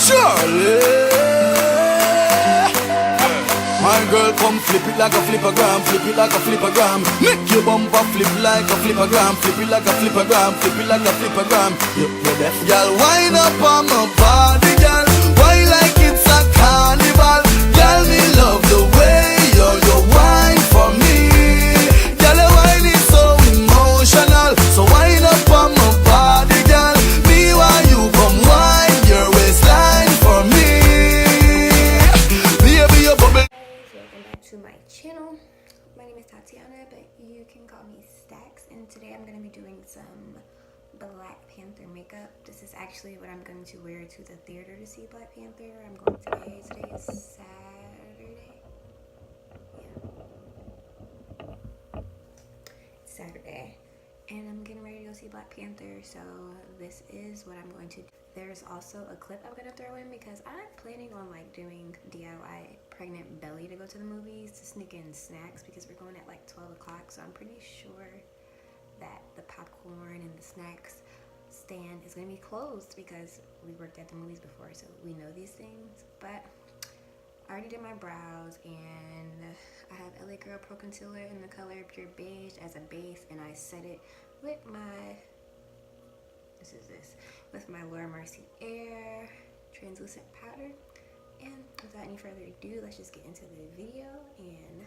Surely. My girl, come flip it like a flippergram, flip it like a flippergram. Make your bumper flip like a flippergram, flip it like a flippergram, flip it like a flippergram. You deaf, girl, wind up on my body, girl. Why like it's a carnival? Girl, me love the way you wine for me. Girl, your wine is so emotional, so wind up on my body, girl. Me while you come wine your waistline for me. Baby, your bubble. Welcome back to my channel. My name is Tatiana, but you can call me Stacks, and today I'm going to be doing some Black Panther makeup. This is actually what I'm going to wear to the theater to see Black Panther. I'm going today. Today is Saturday. Yeah. It's Saturday. And I'm getting ready to go see Black Panther, so this is what I'm going to do. There's also a clip I'm going to throw in because I'm planning on like doing DIY pregnant belly to go to the movies to sneak in snacks because we're going at like 12 o'clock, so I'm pretty sure that the popcorn and the snacks stand is going to be closed because we worked at the movies before, so we know these things. But I already did my brows, and I have LA Girl Pro Concealer in the color Pure Beige as a base, and I set it with my, with my Laura Mercier Air translucent powder. And without any further ado, let's just get into the video, and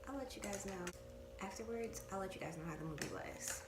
I'll let you guys know afterwards. I'll let you guys know how the movie was.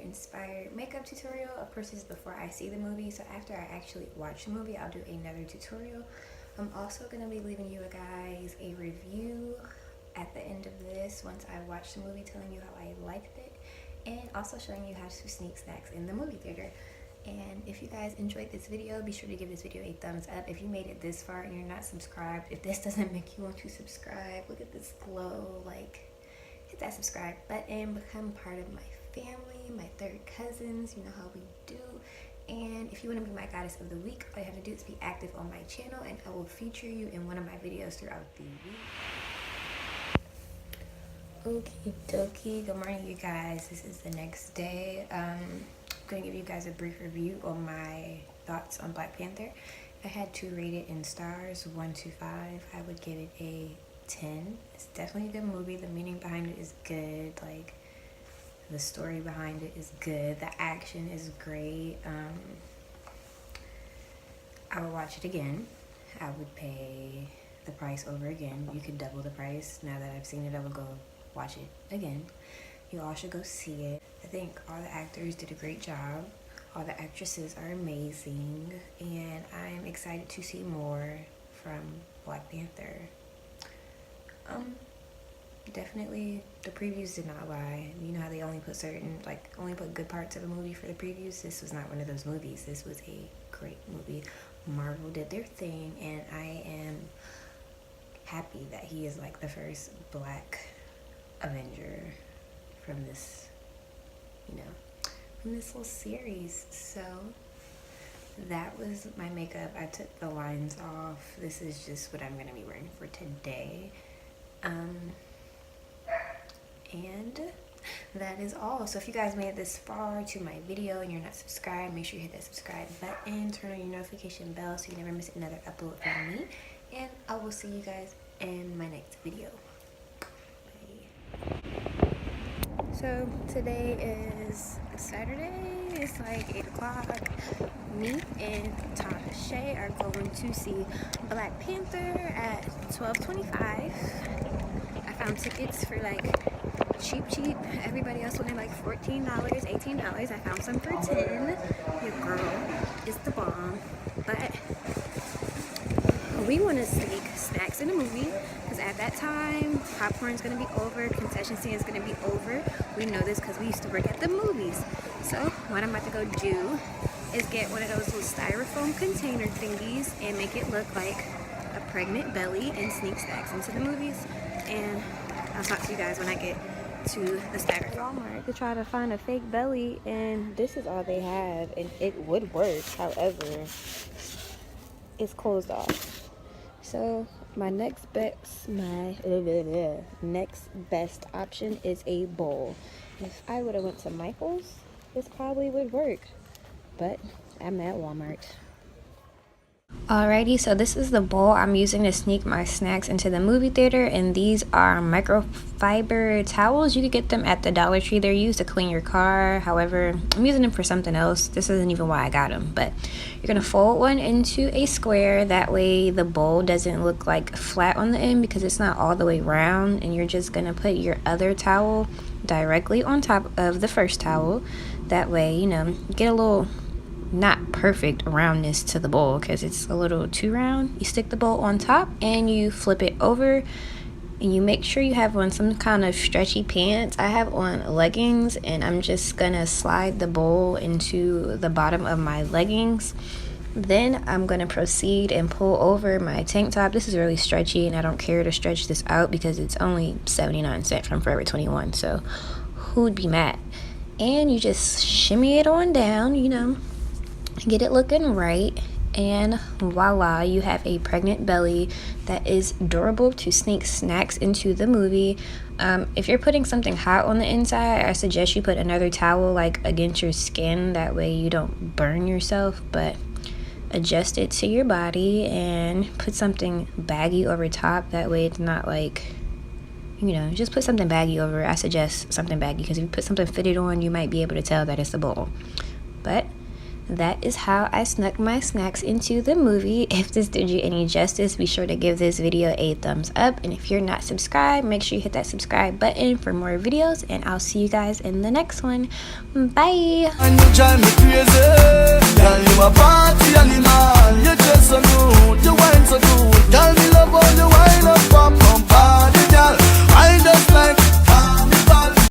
inspired makeup tutorial. Of course, this is before I see the movie, so after I actually watch the movie, I'll do another tutorial. I'm also going to be leaving you guys a review at the end of this once I watch the movie, telling you how I liked it, and also showing you how to sneak snacks in the movie theater. And if you guys enjoyed this video, be sure to give this video a thumbs up. If you made it this far and you're not subscribed, if this doesn't make you want to subscribe, look at this glow, like, hit that subscribe button, become part of my family, my third cousins, you know how we do. And if you want to be my goddess of the week, all you have to do is be active on my channel, and I will feature you in one of my videos throughout the week. Okie dokie, good morning you guys. This is the next day. I'm going to give you guys a brief review on my thoughts on Black Panther. I had to rate it in stars, 1 to 5. I would give it a 10. It's definitely a good movie. The meaning behind it is good. Like, the story behind it is good. The action is great. I would watch it again. I would pay the price over again. You could double the price. Now that I've seen it, I would go watch it again. You all should go see it. I think all the actors did a great job. All the actresses are amazing, and I'm excited to see more from Black Panther. Definitely the previews did not lie. You know how they only put good parts of a movie for the previews? This was not one of those movies. This was a great movie. Marvel did their thing, and I am happy that he is like the first Black Avenger from this, from this little series. So that was my makeup. I took the lines off. This is just what I'm gonna be wearing for today. And that is all. So if you guys made it this far to my video and you're not subscribed, make sure you hit that subscribe button, turn on your notification bell so you never miss another upload from me, and I will see you guys in my next video. So today is Saturday. It's like 8 o'clock. Me and Tasha are going to see Black Panther at 12:25. I found tickets for like cheap. Everybody else wanted like $14, $18. I found some for 10. Your girl is the bomb. But we want to sneak snacks in the movie, because at that time popcorn's gonna be over, concession stand is gonna be over. We know this because we used to work at the movies. So what I'm about to go do is get one of those little styrofoam container thingies and make it look like a pregnant belly and sneak snacks into the movies. And I'll talk to you guys when I get to the styrofoam. Walmart to try to find a fake belly, and this is all they have, and it would work. However, it's closed off. So my next best option is a bowl. If I would have went to Michael's, this probably would work, but I'm at Walmart. Alrighty, so this is the bowl I'm using to sneak my snacks into the movie theater, and these are microfiber towels. You could get them at the Dollar Tree. They're used to clean your car. However, I'm using them for something else. This isn't even why I got them, but you're gonna fold one into a square. That way the bowl doesn't look like flat on the end, because it's not all the way round, and you're just gonna put your other towel directly on top of the first towel. That way, you get a little not perfect roundness to the bowl, because it's a little too round. You stick the bowl on top and you flip it over, and you make sure you have on some kind of stretchy pants. I have on leggings, and I'm just gonna slide the bowl into the bottom of my leggings. Then I'm gonna proceed and pull over my tank top. This is really stretchy, and I don't care to stretch this out because it's only 79 cents from Forever 21, so who'd be mad? And you just shimmy it on down, get it looking right, and voila, you have a pregnant belly that is durable to sneak snacks into the movie. If you're putting something hot on the inside, I suggest you put another towel like against your skin. That way you don't burn yourself, but adjust it to your body and put something baggy over top. That way it's not like, just put something baggy over. I suggest something baggy, because if you put something fitted on, you might be able to tell that it's a bowl. But that is how I snuck my snacks into the movie. If this did you any justice, be sure to give this video a thumbs up, and if you're not subscribed, make sure you hit that subscribe button for more videos, and I'll see you guys in the next one. Bye. And you drive me crazy, girl, you a party animal. You dress so good, you wine so good. Girl, me love all you wine up, pump, party, girl. I just like